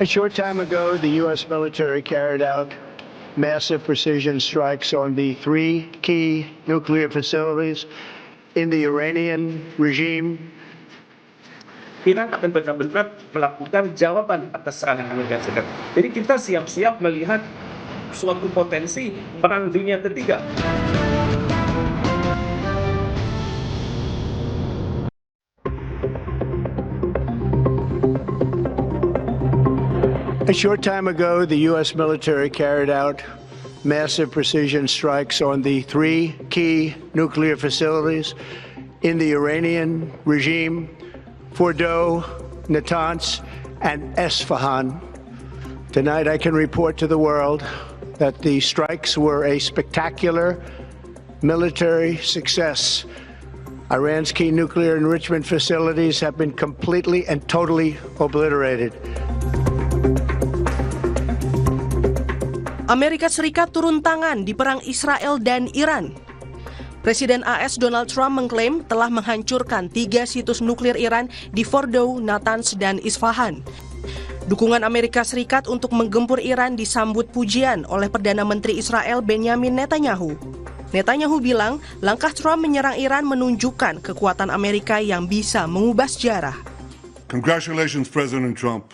A short time ago, the U.S. military carried out massive precision strikes on the three key nuclear facilities in the Iranian regime. Iran akan benar-benar melakukan jawaban atas serangan Amerika Serikat. Jadi kita siap-siap melihat suatu potensi perang dunia ketiga. A short time ago, the U.S. military carried out massive precision strikes on the three key nuclear facilities in the Iranian regime, Fordow, Natanz, and Esfahan. Tonight, I can report to the world that the strikes were a spectacular military success. Iran's key nuclear enrichment facilities have been completely and totally obliterated. Amerika Serikat turun tangan di perang Israel dan Iran. Presiden AS Donald Trump mengklaim telah menghancurkan 3 situs nuklir Iran di Fordow, Natanz, dan Isfahan. Dukungan Amerika Serikat untuk menggempur Iran disambut pujian oleh Perdana Menteri Israel Benjamin Netanyahu. Netanyahu bilang langkah Trump menyerang Iran menunjukkan kekuatan Amerika yang bisa mengubah sejarah. Congratulations, President Trump.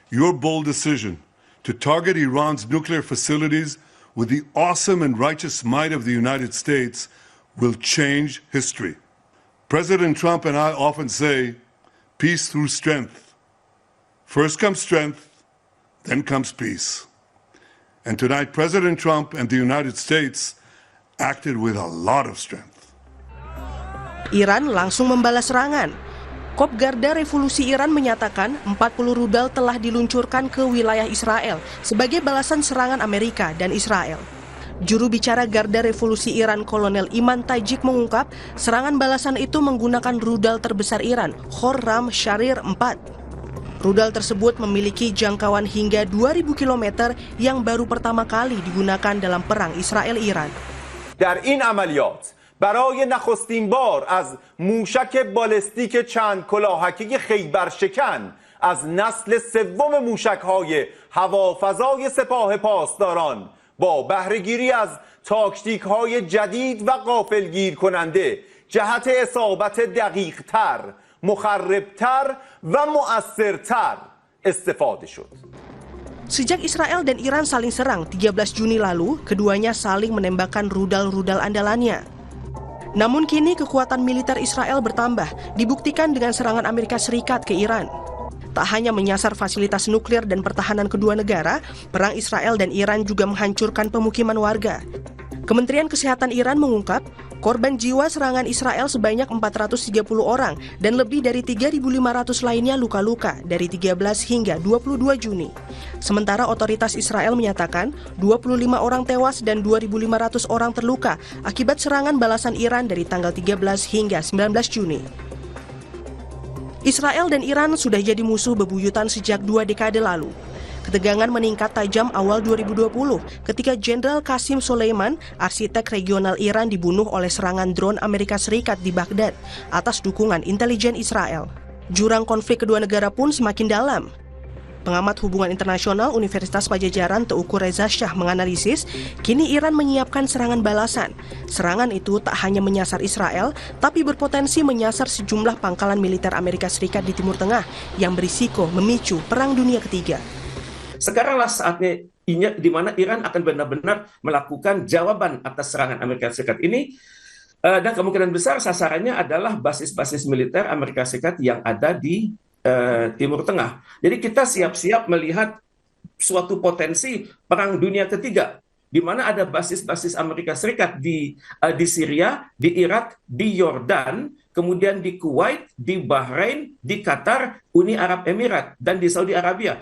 Your bold decision to target Iran's nuclear facilities with the awesome and righteous might of the United States will change history. President Trump and I often say, peace through strength. First comes strength, then comes peace. And tonight, President Trump and the United States acted with a lot of strength. Iran langsung membalas serangan. Kop Garda Revolusi Iran menyatakan 40 rudal telah diluncurkan ke wilayah Israel sebagai balasan serangan Amerika dan Israel. Juru bicara Garda Revolusi Iran Kolonel Iman Tajik mengungkap serangan balasan itu menggunakan rudal terbesar Iran, Khorram Sharir 4. Rudal tersebut memiliki jangkauan hingga 2.000 km yang baru pertama kali digunakan dalam perang Israel-Iran. در این عملیات برای نخستین بار از موشک بالستیک چند کلاهکی خیبرشکن از نسل سوم موشک‌های هوافضای سپاه پاسداران با بهره‌گیری از تاکتیک‌های جدید و غافلگیر کننده جهت اصابت دقیق‌تر، مخرب‌تر و مؤثرتر استفاده شد. Sejak Israel dan Iran saling serang 13 Juni lalu, keduanya saling menembakkan rudal-rudal andalannya. Namun kini kekuatan militer Israel bertambah, dibuktikan dengan serangan Amerika Serikat ke Iran. Tak hanya menyasar fasilitas nuklir dan pertahanan kedua negara, perang Israel dan Iran juga menghancurkan pemukiman warga. Kementerian Kesehatan Iran mengungkap, korban jiwa serangan Israel sebanyak 430 orang dan lebih dari 3.500 lainnya luka-luka dari 13 hingga 22 Juni. Sementara otoritas Israel menyatakan 25 orang tewas dan 2.500 orang terluka akibat serangan balasan Iran dari tanggal 13 hingga 19 Juni. Israel dan Iran sudah jadi musuh bebuyutan sejak 2 dekade lalu. Ketegangan meningkat tajam awal 2020 ketika Jenderal Qasim Soleimani, arsitek regional Iran, dibunuh oleh serangan drone Amerika Serikat di Baghdad atas dukungan intelijen Israel. Jurang konflik kedua negara pun semakin dalam. Pengamat hubungan internasional Universitas Pajajaran Teuku Reza Shah menganalisis, kini Iran menyiapkan serangan balasan. Serangan itu tak hanya menyasar Israel, tapi berpotensi menyasar sejumlah pangkalan militer Amerika Serikat di Timur Tengah yang berisiko memicu Perang Dunia Ketiga. Sekaranglah saatnya di mana Iran akan benar-benar melakukan jawaban atas serangan Amerika Serikat ini, dan kemungkinan besar sasarannya adalah basis-basis militer Amerika Serikat yang ada di Timur Tengah. Jadi kita siap-siap melihat suatu potensi Perang Dunia Ketiga, di mana ada basis-basis Amerika Serikat di Syria, di Irak, di Yordan, kemudian di Kuwait, di Bahrain, di Qatar, Uni Arab Emirat, dan di Saudi Arabia.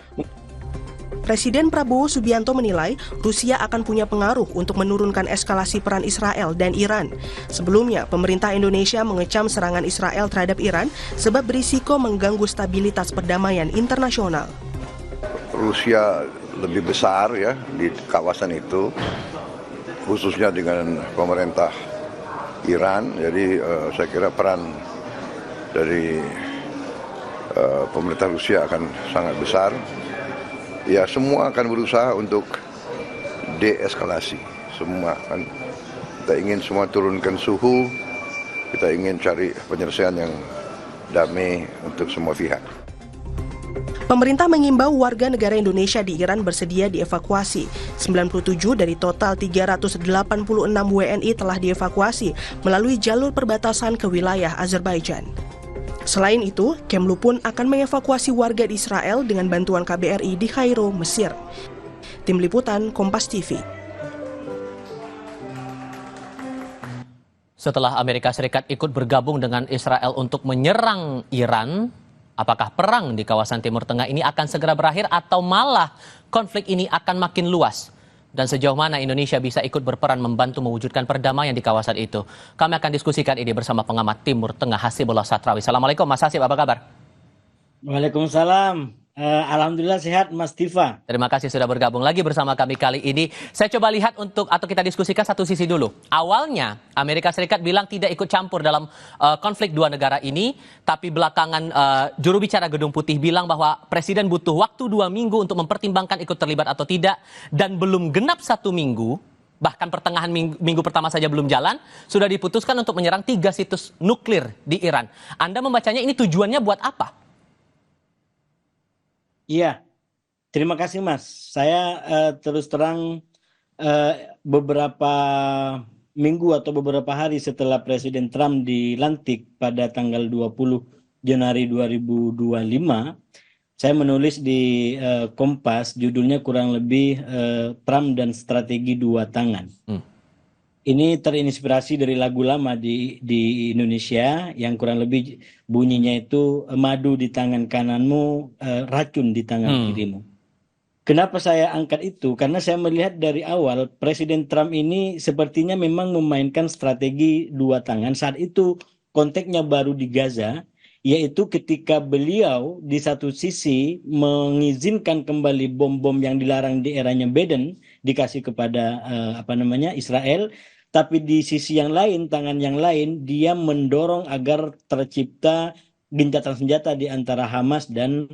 Presiden Prabowo Subianto menilai Rusia akan punya pengaruh untuk menurunkan eskalasi peran Israel dan Iran. Sebelumnya, pemerintah Indonesia mengecam serangan Israel terhadap Iran sebab berisiko mengganggu stabilitas perdamaian internasional. Rusia lebih besar ya di kawasan itu, khususnya dengan pemerintah Iran. Jadi saya kira peran dari pemerintah Rusia akan sangat besar. ya semua akan berusaha untuk deeskalasi. Semua kan kita ingin semua turunkan suhu, kita ingin cari penyelesaian yang damai untuk semua pihak. Pemerintah mengimbau warga negara Indonesia di Iran bersedia dievakuasi. 97 dari total 386 WNI telah dievakuasi melalui jalur perbatasan ke wilayah Azerbaijan. Selain itu, Kemlu pun akan mengevakuasi warga di Israel dengan bantuan KBRI di Kairo, Mesir. Tim Liputan, Kompas TV. Setelah Amerika Serikat ikut bergabung dengan Israel untuk menyerang Iran, apakah perang di kawasan Timur Tengah ini akan segera berakhir atau malah konflik ini akan makin luas? Dan sejauh mana Indonesia bisa ikut berperan membantu mewujudkan perdamaian di kawasan itu? Kami akan diskusikan ini bersama pengamat Timur Tengah Hasibullah Satrawi. Assalamualaikum Mas Hasib, apa kabar? Waalaikumsalam. Alhamdulillah sehat Mas Tifa. Terima kasih sudah bergabung lagi bersama kami kali ini. Saya coba lihat atau kita diskusikan satu sisi dulu. Awalnya Amerika Serikat bilang tidak ikut campur dalam konflik dua negara ini, tapi belakangan juru bicara Gedung Putih bilang bahwa Presiden butuh waktu 2 minggu untuk mempertimbangkan ikut terlibat atau tidak, dan belum genap 1 minggu, bahkan pertengahan minggu pertama saja belum jalan, sudah diputuskan untuk menyerang 3 situs nuklir di Iran. Anda membacanya ini tujuannya buat apa? Iya, terima kasih Mas. Saya terus terang beberapa minggu atau beberapa hari setelah Presiden Trump dilantik pada tanggal 20 Januari 2025, saya menulis di Kompas, judulnya kurang lebih Trump dan Strategi Dua Tangan. Ini terinspirasi dari lagu lama di Indonesia yang kurang lebih bunyinya itu madu di tangan kananmu, racun di tangan kirimu. Kenapa saya angkat itu? Karena saya melihat dari awal Presiden Trump ini sepertinya memang memainkan strategi dua tangan. Saat itu konteksnya baru di Gaza, yaitu ketika beliau di satu sisi mengizinkan kembali bom-bom yang dilarang di eranya Biden dikasih kepada Israel, tapi di sisi yang lain, tangan yang lain, dia mendorong agar tercipta gencatan senjata di antara Hamas dan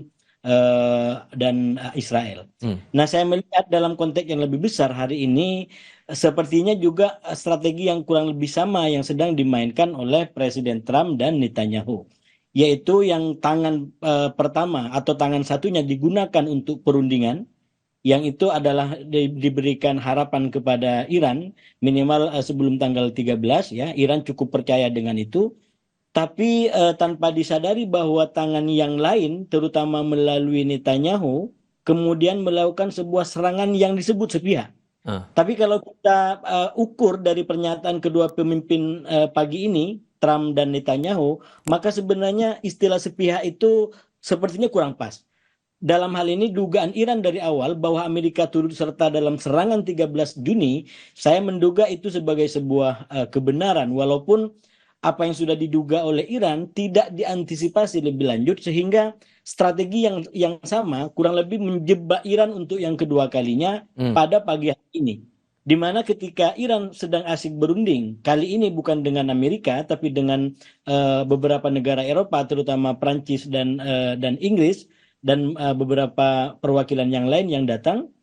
Israel. Nah, saya melihat dalam konteks yang lebih besar hari ini sepertinya juga strategi yang kurang lebih sama yang sedang dimainkan oleh Presiden Trump dan Netanyahu, yaitu yang tangan pertama atau tangan satunya digunakan untuk perundingan, yang itu adalah diberikan harapan kepada Iran minimal sebelum tanggal 13 ya. Iran cukup percaya dengan itu, tapi tanpa disadari bahwa tangan yang lain terutama melalui Netanyahu kemudian melakukan sebuah serangan yang disebut sepihak. Tapi kalau kita ukur dari pernyataan kedua pemimpin pagi ini, Trump dan Netanyahu, maka sebenarnya istilah sepihak itu sepertinya kurang pas. Dalam hal ini dugaan Iran dari awal bahwa Amerika turut serta dalam serangan 13 Juni, saya menduga itu sebagai sebuah kebenaran, walaupun apa yang sudah diduga oleh Iran tidak diantisipasi lebih lanjut, sehingga strategi yang sama kurang lebih menjebak Iran untuk yang kedua kalinya pada pagi hari ini. Di mana ketika Iran sedang asik berunding, kali ini bukan dengan Amerika, tapi dengan beberapa negara Eropa, terutama Prancis dan Inggris, dan beberapa perwakilan yang lain yang datang,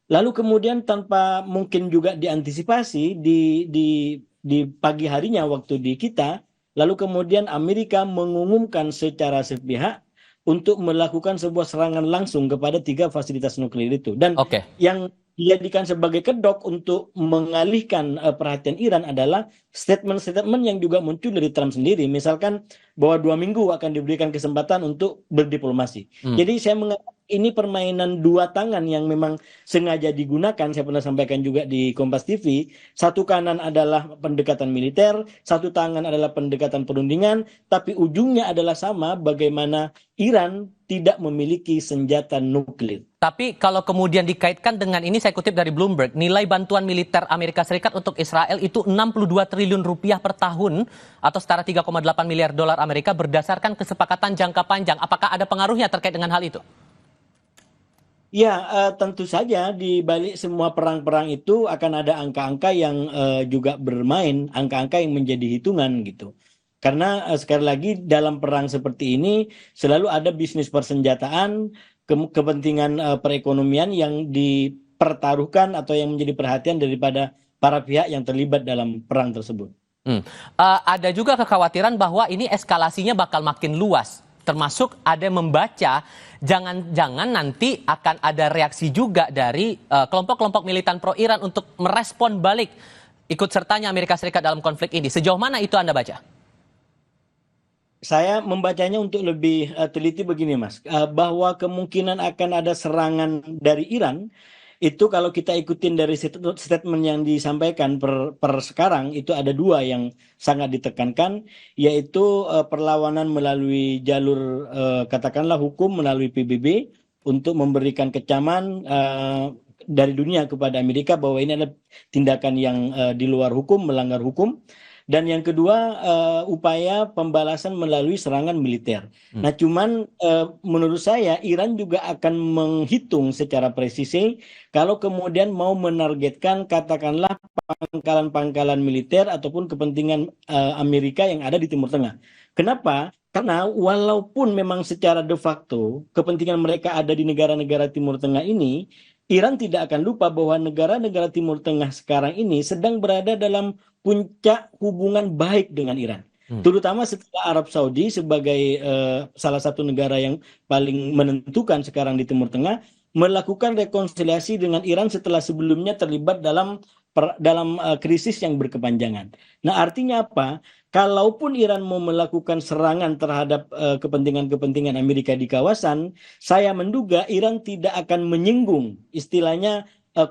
lalu kemudian tanpa mungkin juga diantisipasi di pagi harinya waktu di kita, lalu kemudian Amerika mengumumkan secara sepihak untuk melakukan sebuah serangan langsung kepada 3 fasilitas nuklir itu. Dan yang dijadikan sebagai kedok untuk mengalihkan perhatian Iran adalah statement-statement yang juga muncul dari Trump sendiri, misalkan bahwa 2 minggu akan diberikan kesempatan untuk berdiplomasi. Jadi saya mengatakan ini permainan dua tangan yang memang sengaja digunakan. Saya pernah sampaikan juga di Kompas TV, satu kanan adalah pendekatan militer, satu tangan adalah pendekatan perundingan, tapi ujungnya adalah sama, bagaimana Iran tidak memiliki senjata nuklir. Tapi kalau kemudian dikaitkan dengan ini, saya kutip dari Bloomberg, nilai bantuan militer Amerika Serikat untuk Israel itu 62 triliun rupiah per tahun atau setara 3,8 miliar dolar Amerika berdasarkan kesepakatan jangka panjang. Apakah ada pengaruhnya terkait dengan hal itu? Ya, tentu saja di balik semua perang-perang itu akan ada angka-angka yang juga bermain, angka-angka yang menjadi hitungan gitu. Karena sekali lagi dalam perang seperti ini selalu ada bisnis persenjataan, kepentingan perekonomian yang dipertaruhkan atau yang menjadi perhatian daripada para pihak yang terlibat dalam perang tersebut. Ada juga kekhawatiran bahwa ini eskalasinya bakal makin luas. Termasuk ada yang membaca jangan-jangan nanti akan ada reaksi juga dari kelompok-kelompok militan pro-Iran untuk merespon balik ikut sertanya Amerika Serikat dalam konflik ini. Sejauh mana itu Anda baca? Saya membacanya untuk lebih teliti begini, Mas, bahwa kemungkinan akan ada serangan dari Iran itu kalau kita ikutin dari statement yang disampaikan per sekarang itu ada dua yang sangat ditekankan, yaitu perlawanan melalui jalur katakanlah hukum melalui PBB untuk memberikan kecaman dari dunia kepada Amerika bahwa ini adalah tindakan yang di luar hukum, melanggar hukum. Dan yang kedua upaya pembalasan melalui serangan militer. Nah, cuman menurut saya Iran juga akan menghitung secara presisi kalau kemudian mau menargetkan katakanlah pangkalan-pangkalan militer ataupun kepentingan Amerika yang ada di Timur Tengah. Kenapa? Karena walaupun memang secara de facto kepentingan mereka ada di negara-negara Timur Tengah ini, Iran tidak akan lupa bahwa negara-negara Timur Tengah sekarang ini sedang berada dalam puncak hubungan baik dengan Iran. Terutama setelah Arab Saudi sebagai salah satu negara yang paling menentukan sekarang di Timur Tengah melakukan rekonsiliasi dengan Iran setelah sebelumnya terlibat dalam krisis yang berkepanjangan. Nah, artinya apa? Kalaupun Iran mau melakukan serangan terhadap kepentingan-kepentingan Amerika di kawasan, saya menduga Iran tidak akan menyinggung istilahnya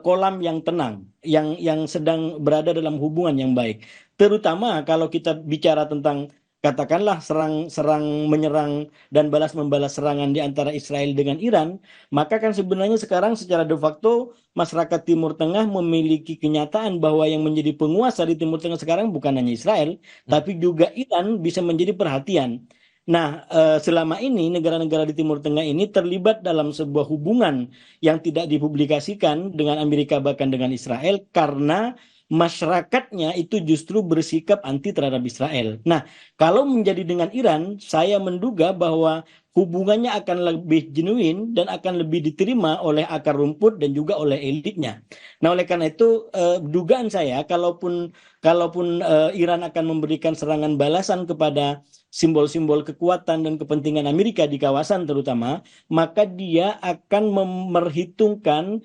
kolam yang tenang, yang sedang berada dalam hubungan yang baik. Terutama kalau kita bicara tentang katakanlah serang menyerang dan balas membalas serangan di antara Israel dengan Iran, maka kan sebenarnya sekarang secara de facto masyarakat Timur Tengah memiliki kenyataan bahwa yang menjadi penguasa di Timur Tengah sekarang bukan hanya Israel, tapi juga Iran bisa menjadi perhatian. Nah, selama ini negara-negara di Timur Tengah ini terlibat dalam sebuah hubungan yang tidak dipublikasikan dengan Amerika bahkan dengan Israel karena masyarakatnya itu justru bersikap anti terhadap Israel. Nah, kalau menjadi dengan Iran, saya menduga bahwa hubungannya akan lebih genuine dan akan lebih diterima oleh akar rumput dan juga oleh elitnya. Nah, oleh karena itu dugaan saya kalaupun Iran akan memberikan serangan balasan kepada simbol-simbol kekuatan dan kepentingan Amerika di kawasan terutama, maka dia akan memperhitungkan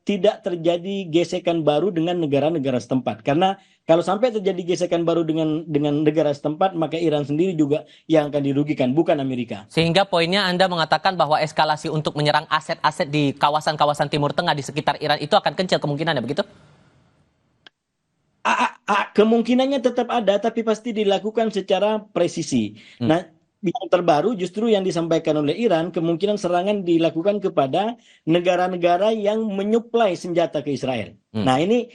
tidak terjadi gesekan baru dengan negara-negara setempat. Karena kalau sampai terjadi gesekan baru dengan negara setempat, maka Iran sendiri juga yang akan dirugikan, bukan Amerika. Sehingga poinnya Anda mengatakan bahwa eskalasi untuk menyerang aset-aset di kawasan-kawasan Timur Tengah di sekitar Iran itu akan kecil kemungkinannya, begitu? Kemungkinannya tetap ada, tapi pasti dilakukan secara presisi. Nah, yang terbaru justru yang disampaikan oleh Iran, kemungkinan serangan dilakukan kepada negara-negara yang menyuplai senjata ke Israel. Nah, ini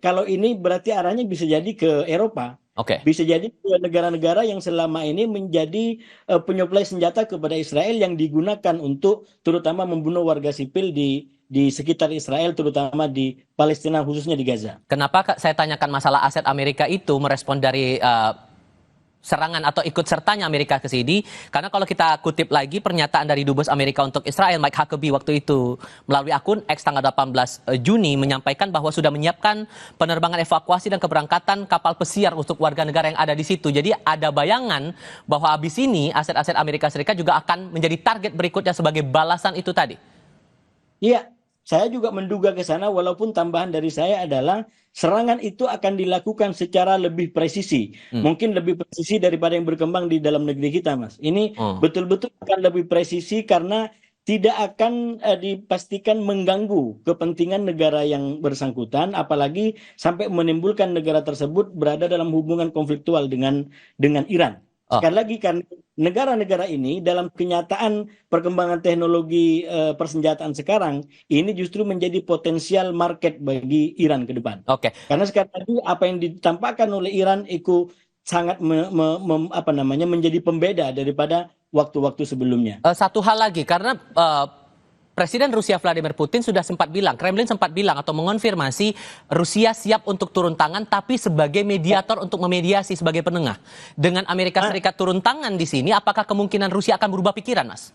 kalau ini berarti arahnya bisa jadi ke Eropa. Bisa jadi ke negara-negara yang selama ini menjadi penyuplai senjata kepada Israel yang digunakan untuk terutama membunuh warga sipil di sekitar Israel, terutama di Palestina, khususnya di Gaza. Kenapa saya tanyakan masalah aset Amerika itu merespon dari serangan atau ikut sertanya Amerika ke sini? Karena kalau kita kutip lagi pernyataan dari Dubes Amerika untuk Israel, Mike Huckabee waktu itu melalui akun X tanggal 18 Juni menyampaikan bahwa sudah menyiapkan penerbangan evakuasi dan keberangkatan kapal pesiar untuk warga negara yang ada di situ. Jadi ada bayangan bahwa habis ini aset-aset Amerika Serikat juga akan menjadi target berikutnya sebagai balasan itu tadi. Iya, saya juga menduga ke sana, walaupun tambahan dari saya adalah serangan itu akan dilakukan secara lebih presisi. Mungkin lebih presisi daripada yang berkembang di dalam negeri kita, Mas. Ini betul-betul akan lebih presisi karena tidak akan dipastikan mengganggu kepentingan negara yang bersangkutan, apalagi sampai menimbulkan negara tersebut berada dalam hubungan konfliktual dengan Iran. Sekali lagi, karena negara-negara ini dalam kenyataan perkembangan teknologi persenjataan sekarang ini justru menjadi potensial market bagi Iran ke depan. Karena sekarang tadi apa yang ditampakkan oleh Iran itu sangat menjadi pembeda daripada waktu-waktu sebelumnya. Satu hal lagi, karena Presiden Rusia Vladimir Putin sudah sempat bilang, Kremlin sempat bilang atau mengonfirmasi Rusia siap untuk turun tangan tapi sebagai mediator untuk memediasi sebagai penengah. Dengan Amerika Serikat turun tangan di sini, apakah kemungkinan Rusia akan berubah pikiran, Mas?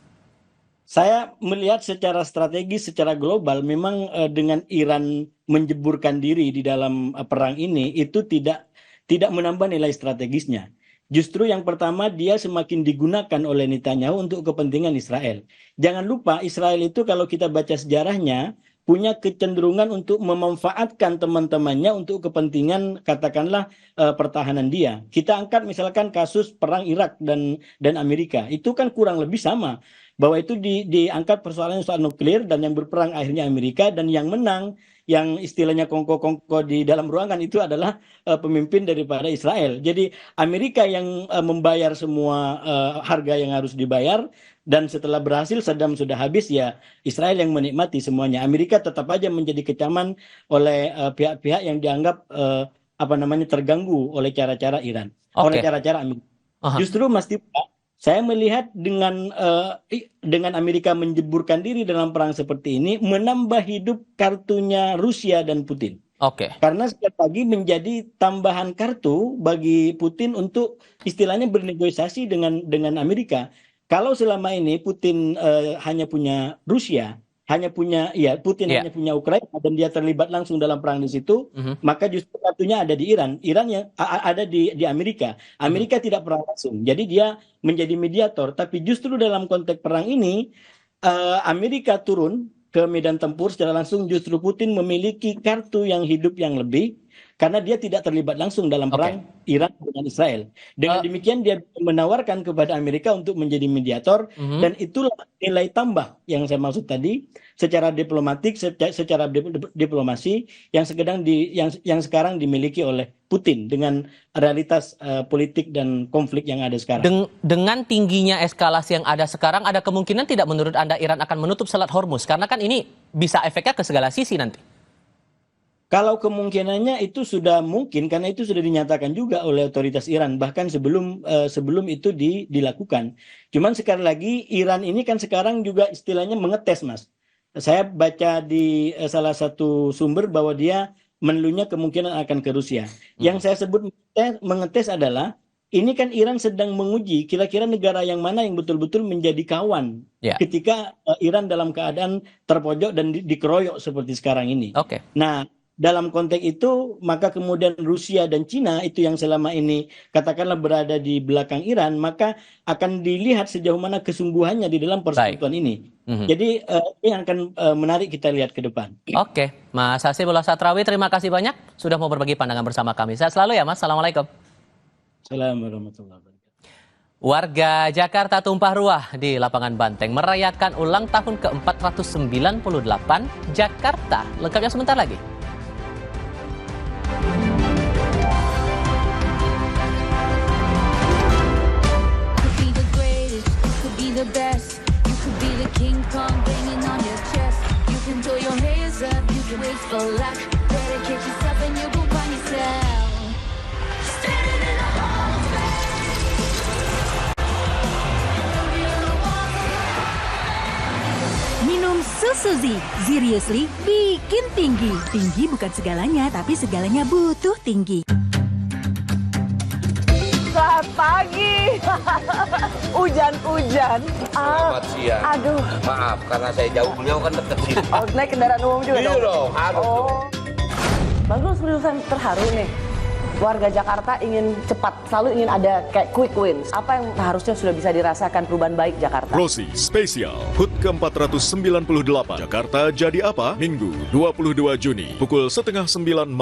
Saya melihat secara strategis, secara global, memang dengan Iran menjeburkan diri di dalam perang ini itu tidak menambah nilai strategisnya. Justru yang pertama dia semakin digunakan oleh Netanyahu untuk kepentingan Israel. Jangan lupa Israel itu kalau kita baca sejarahnya punya kecenderungan untuk memanfaatkan teman-temannya untuk kepentingan katakanlah pertahanan dia. Kita angkat misalkan kasus perang Irak dan Amerika, itu kan kurang lebih sama. Bahwa itu diangkat persoalan soal nuklir dan yang berperang akhirnya Amerika dan yang menang, yang istilahnya kongko-kongko di dalam ruangan itu adalah pemimpin daripada Israel. Jadi Amerika yang membayar semua harga yang harus dibayar dan setelah berhasil Saddam sudah habis ya Israel yang menikmati semuanya. Amerika tetap aja menjadi kecaman oleh pihak-pihak yang dianggap terganggu oleh cara-cara Iran, oleh cara-cara Amerika. Justru Mas Tipa, saya melihat dengan Amerika menjeburkan diri dalam perang seperti ini menambah hidup kartunya Rusia dan Putin. Karena sekali lagi menjadi tambahan kartu bagi Putin untuk istilahnya bernegosiasi dengan Amerika. Kalau selama ini Putin hanya punya Rusia, hanya punya Ukraina dan dia terlibat langsung dalam perang di situ, maka justru kartunya ada di Iran. Iran yang ada di Amerika. Amerika tidak pernah langsung. Jadi dia menjadi mediator. Tapi justru dalam konteks perang ini Amerika turun ke medan tempur secara langsung. Justru Putin memiliki kartu yang hidup yang lebih karena dia tidak terlibat langsung dalam perang Iran dengan Israel. Dengan demikian dia menawarkan kepada Amerika untuk menjadi mediator dan itulah nilai tambah yang saya maksud tadi secara diplomatik, secara diplomasi yang sekarang dimiliki oleh Putin dengan realitas politik dan konflik yang ada sekarang. Dengan tingginya eskalasi yang ada sekarang, ada kemungkinan tidak menurut Anda Iran akan menutup Selat Hormuz? Karena kan ini bisa efeknya ke segala sisi nanti. Kalau kemungkinannya itu sudah mungkin karena itu sudah dinyatakan juga oleh otoritas Iran bahkan sebelum itu dilakukan. Cuman sekali lagi Iran ini kan sekarang juga istilahnya mengetes, Mas. Saya baca di salah satu sumber bahwa dia menelunya kemungkinan akan ke Rusia. Yang saya sebut mengetes adalah ini kan Iran sedang menguji kira-kira negara yang mana yang betul-betul menjadi kawan ketika Iran dalam keadaan terpojok dan dikeroyok seperti sekarang ini. Nah, dalam konteks itu, maka kemudian Rusia dan Cina itu yang selama ini katakanlah berada di belakang Iran, maka akan dilihat sejauh mana kesungguhannya di dalam persekutuan ini. Jadi ini akan menarik kita lihat ke depan. Mas Hasibullah Satrawi, terima kasih banyak sudah mau berbagi pandangan bersama kami. Sehat selalu ya Mas, Assalamualaikum. Assalamualaikum warahmatullahi wabarakatuh. Warga Jakarta tumpah ruah di lapangan Banteng merayakan ulang tahun ke-498 Jakarta. Lengkapnya sebentar lagi. The best, you could be the King Kong banging on your chest. You can throw your hands up, you can wait for luck. Better catch yourself and you go find yourself. Standing in the hallway. Minum susu Zi, seriously bikin tinggi. Tinggi bukan segalanya, tapi segalanya butuh tinggi. Selamat pagi. Hujan-hujan. Selamat siang. Aduh. Maaf, karena saya jauh, beliau kan dekat sini. Oh, naik kendaraan umum juga iya dong? harus dong. Bagus, berusaha terharu nih. Warga Jakarta ingin cepat, selalu ingin ada kayak quick wins. Apa yang harusnya sudah bisa dirasakan perubahan baik Jakarta? Rosi Spesial HUT ke-498 Jakarta jadi apa? Minggu 22 Juni pukul 8:30 malam.